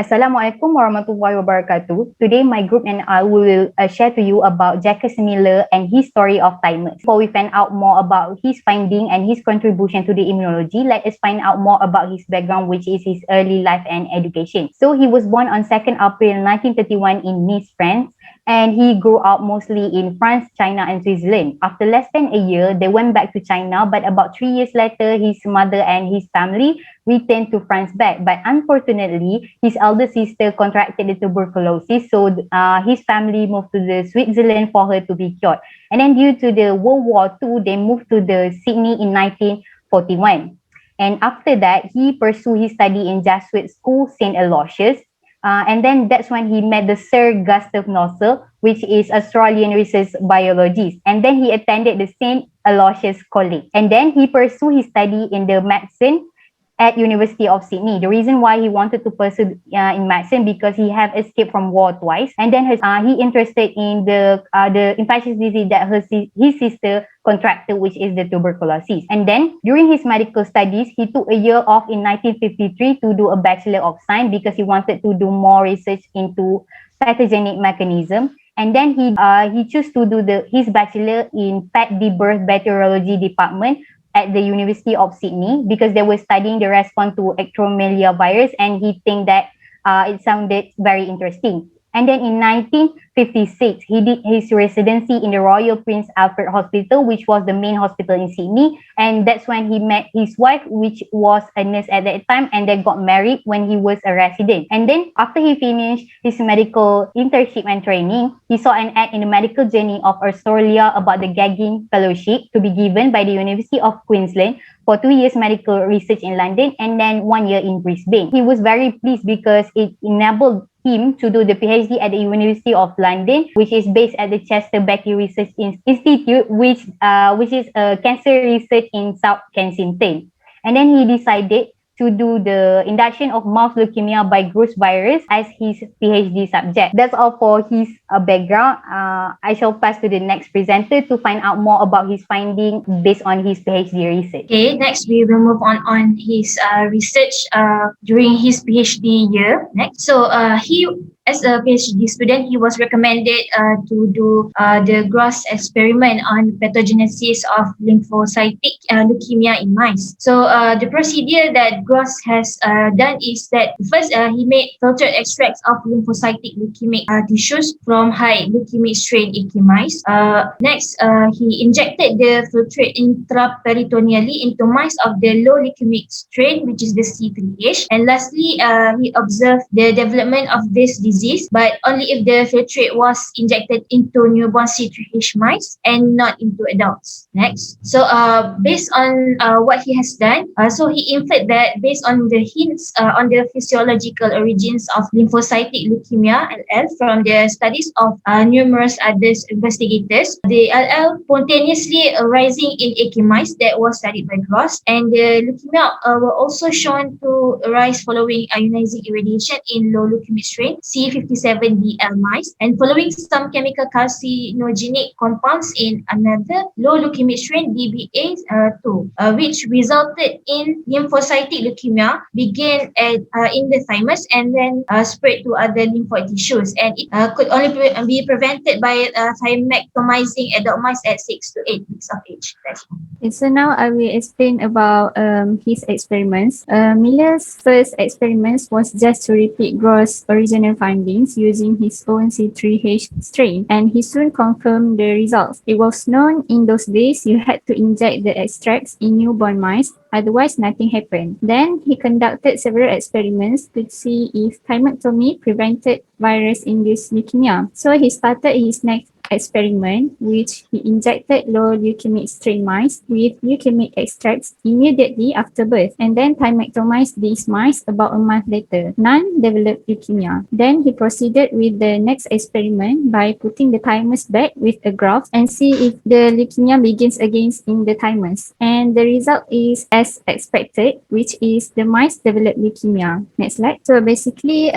Assalamualaikum warahmatullahi wabarakatuh. Today, my group and I will share to you about Jacques Miller and his story of thymus. Before we find out more about his finding and his contribution to the immunology, let us find out more about his background, which is his early life and education. So, he was born on 2nd April 1931 in Nice, France, and he grew up mostly in France, China, and Switzerland. After less than a year, they went back to China, but about 3 years later, his mother and his family returned to France back. But unfortunately, his elder sister contracted the tuberculosis, so his family moved to the Switzerland for her to be cured. And then due to the World War II, they moved to the Sydney in 1941. And after that, he pursued his study in Jesuit school, St. Aloysius. And then that's when he met the Sir Gustav Nossel, which is Australian research biologist. And then he attended the St. Aloysius College. And then he pursued his study in the medicine at University of Sydney. The reason why he wanted to pursue in medicine because he have escaped from war twice, and then he interested in the infectious disease that his sister contracted, which is the tuberculosis. And then during his medical studies, he took a year off in 1953 to do a Bachelor of Science because he wanted to do more research into pathogenic mechanism. And then he chose to do his bachelor in Pat Birth Bacteriology department at the University of Sydney because they were studying the response to Ectromelia virus, and he think that it sounded very interesting. And then in 1956, he did his residency in the Royal Prince Alfred Hospital, which was the main hospital in Sydney. And that's when he met his wife, which was a nurse at that time, and they got married when he was a resident. And then after he finished his medical internship and training, he saw an ad in the Medical Journey of Australia about the Gagging Fellowship to be given by the University of Queensland for 2 years medical research in London and then 1 year in Brisbane. He was very pleased because it enabled him to do the PhD at the University of London, which is based at the Chester Beatty Research Institute, which is a cancer research in South Kensington. And then he decided to do the induction of mouse leukemia by Gross virus as his PhD subject. That's all for his background. I shall pass to the next presenter to find out more about his finding based on his PhD research. Okay, next we will move on his research during his PhD year. Next, so he as a PhD student, he was recommended to do the Gross experiment on pathogenesis of lymphocytic leukemia in mice. So the procedure that Gross has done is that first he made filtered extracts of lymphocytic leukemic tissues from high leukemic strain AK mice. Next, he injected the filtrate intraperitoneally into mice of the low leukemic strain, which is the C3H. And lastly, he observed the development of this disease, but only if the filtrate was injected into newborn C3H mice and not into adults. Next, so based on what he has done, so he inferred that based on the hints on the physiological origins of lymphocytic leukemia (LL) from the studies of numerous other investigators, the LL spontaneously arising in AK mice that was studied by Gross, and the leukemia were also shown to arise following ionizing irradiation in low leukemic strain C57BL mice, and following some chemical carcinogenic compounds in another low leukemic strain DBA2, which resulted in lymphocytic leukemia began in the thymus and then spread to other lymphoid tissues, and it could only be prevented by thymectomizing adult mice at 6 to 8 weeks of age. Okay, so now I will explain about his experiments. Miller's first experiments was just to repeat Gross' original findings using his own C3H strain, and he soon confirmed the results. It was known in those days you had to inject the extracts in newborn mice, otherwise nothing happened. Then he conducted several experiments to see if thymectomy prevented virus-induced leukemia. So he started his next experiment, which he injected low leukemic strain mice with leukemic extracts immediately after birth, and then thymectomized these mice about a month later. None developed leukemia. Then he proceeded with the next experiment by putting the thymus back with a graft and see if the leukemia begins again in the thymus. And the result is as expected, which is the mice developed leukemia. Next slide. So basically,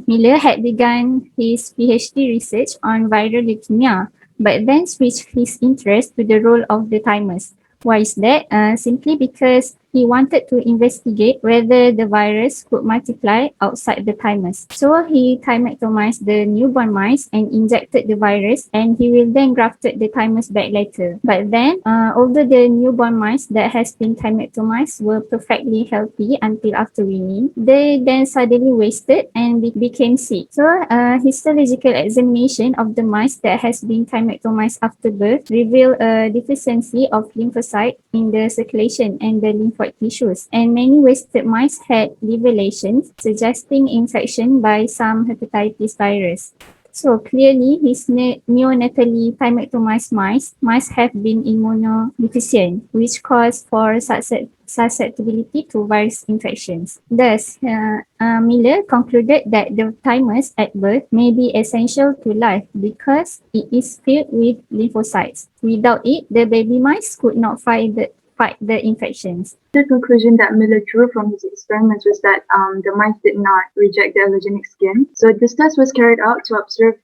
Miller had begun his PhD research on viral leukemia, but then switched his interest to the role of the thymus. Why is that? Simply because he wanted to investigate whether the virus could multiply outside the thymus. So he thymectomized the newborn mice and injected the virus, and he will then grafted the thymus back later. But then, although the newborn mice that has been thymectomized were perfectly healthy until after weaning, they then suddenly wasted and became sick. So histological examination of the mice that has been thymectomized after birth reveal a deficiency of lymphocyte in the circulation and the lymphoid tissues. And many wasted mice had liver lesions, suggesting infection by some hepatitis virus. So clearly, his neonatally thymectomized mice have been immunodeficient, which cause for susceptibility to virus infections. Thus, Miller concluded that the thymus at birth may be essential to life because it is filled with lymphocytes. Without it, the baby mice could not fight the infections. The conclusion that Miller drew from his experiments was that the mice did not reject the allergenic skin. So this test was carried out to observe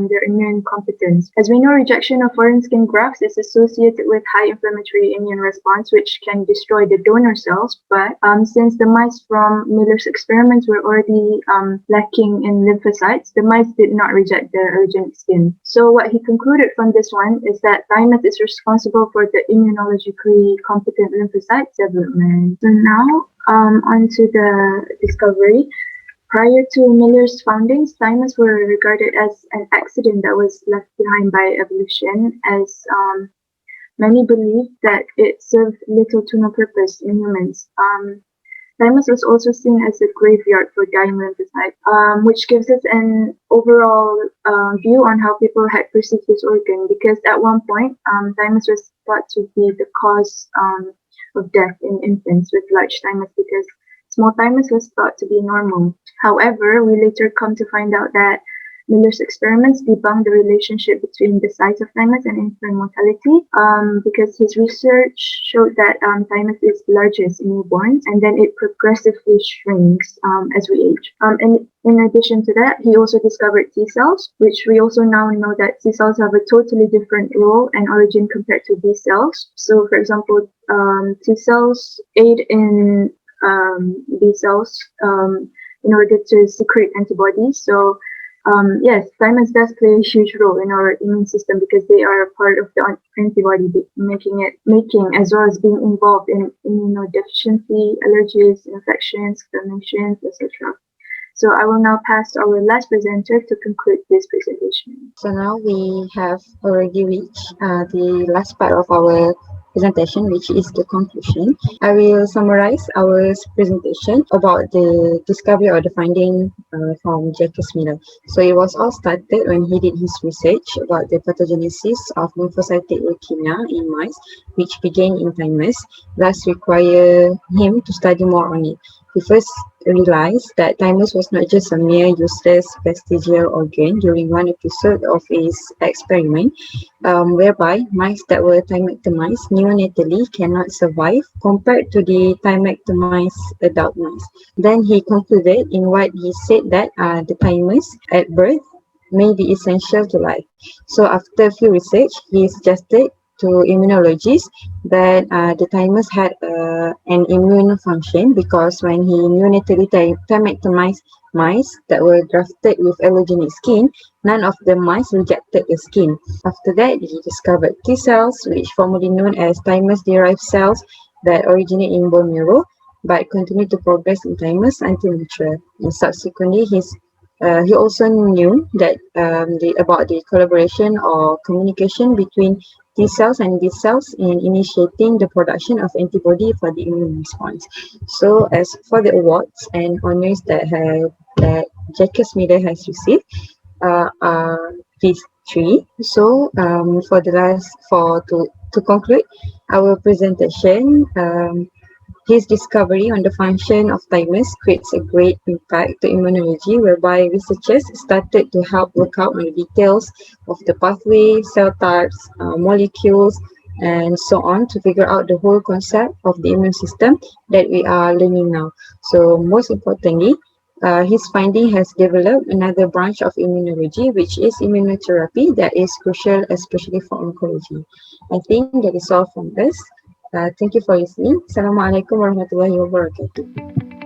their immune competence. As we know, rejection of foreign skin grafts is associated with high inflammatory immune response, which can destroy the donor cells. But since the mice from Miller's experiments were already lacking in lymphocytes, the mice did not reject the allergenic skin. So what he concluded from this one is that thymus is responsible for the immunologically competent lymphocyte development. So now on to the discovery. Prior to Miller's findings, thymus were regarded as an accident that was left behind by evolution, as many believed that it served little to no purpose in humans. Thymus was also seen as a graveyard for dying lymphocytes, which gives us an overall view on how people had perceived this organ, because at one point, thymus was thought to be the cause of death in infants with large thymus, because small thymus was thought to be normal. However, we later come to find out that Miller's experiments debunked the relationship between the size of thymus and infant mortality, because his research showed that thymus is largest in newborns, and then it progressively shrinks as we age. And in addition to that, he also discovered T cells, which we also now know that T cells have a totally different role and origin compared to B cells. So, for example, T cells aid in B cells in order to secrete antibodies. So yes, thymus does play a huge role in our immune system because they are a part of the antibody making as well as being involved in immunodeficiency, allergies, infections, inflammations, etc. So I will now pass to our last presenter to conclude this presentation. So now we have already reached the last part of our presentation, which is the conclusion. I will summarize our presentation about the discovery or the finding from Jacques Miller. So it was all started when he did his research about the pathogenesis of lymphocytic leukemia in mice, which began in thymus, thus require him to study more on it. He first realized that thymus was not just a mere useless vestigial organ during one episode of his experiment, whereby mice that were thymectomized neonatally cannot survive compared to the thymectomized adult mice. Then he concluded in what he said that the thymus at birth may be essential to life. So after a few research, he suggested to immunologists that the thymus had an immune function, because when he neonatally thymectomized mice that were grafted with allergenic skin, none of the mice rejected the skin. After that, he discovered T cells, which formerly known as thymus-derived cells that originate in bone marrow, but continue to progress in thymus until mature. And subsequently, he also knew that about the collaboration or communication between T cells and B cells in initiating the production of antibody for the immune response. So as for the awards and honors that Jacques Miller has received, are these three. So to conclude our presentation, his discovery on the function of thymus creates a great impact to immunology, whereby researchers started to help work out on the details of the pathway, cell types, molecules, and so on, to figure out the whole concept of the immune system that we are learning now. So most importantly, his finding has developed another branch of immunology, which is immunotherapy, that is crucial, especially for oncology. I think that is all from us. Thank you for listening. Assalamualaikum warahmatullahi wabarakatuh.